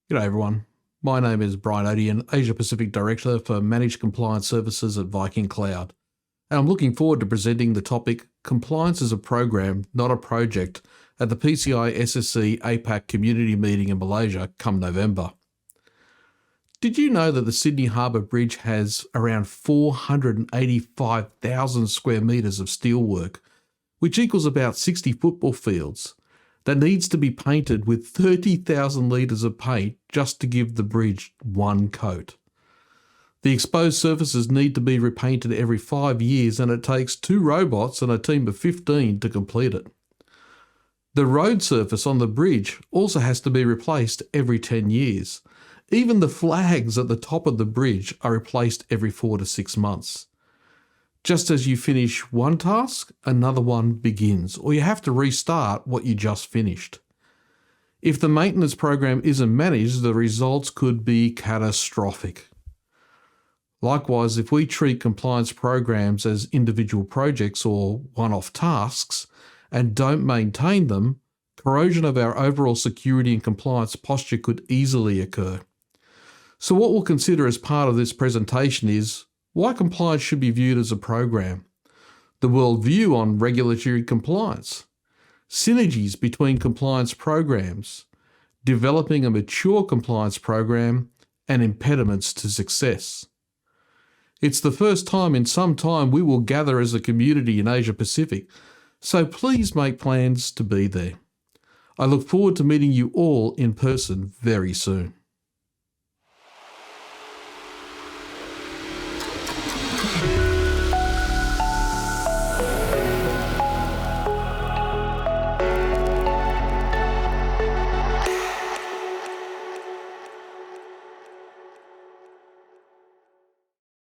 G'day everyone. My name is Brian Odian, Asia Pacific Director for Managed Compliance Services at VikingCloud. And I'm looking forward to presenting the topic Compliance is a Program, Not a Project at the PCI SSC APAC Community Meeting in Malaysia come November. Did you know that the Sydney Harbour Bridge has around 485,000 square metres of steelwork, which equals about 60 football fields, that needs to be painted with 30,000 litres of paint just to give the bridge one coat? The exposed surfaces need to be repainted every 5 years, and it takes 2 robots and a team of 15 to complete it. The road surface on the bridge also has to be replaced every 10 years. Even the flags at the top of the bridge are replaced every 4 to 6 months. Just as you finish one task, another one begins, or you have to restart what you just finished. If the maintenance program isn't managed, the results could be catastrophic. Likewise, if we treat compliance programs as individual projects or one-off tasks and don't maintain them, corrosion of our overall security and compliance posture could easily occur. So what we'll consider as part of this presentation is why compliance should be viewed as a program, the worldview on regulatory compliance, synergies between compliance programs, developing a mature compliance program, and impediments to success. It's the first time in some time we will gather as a community in Asia Pacific, so please make plans to be there. I look forward to meeting you all in person very soon.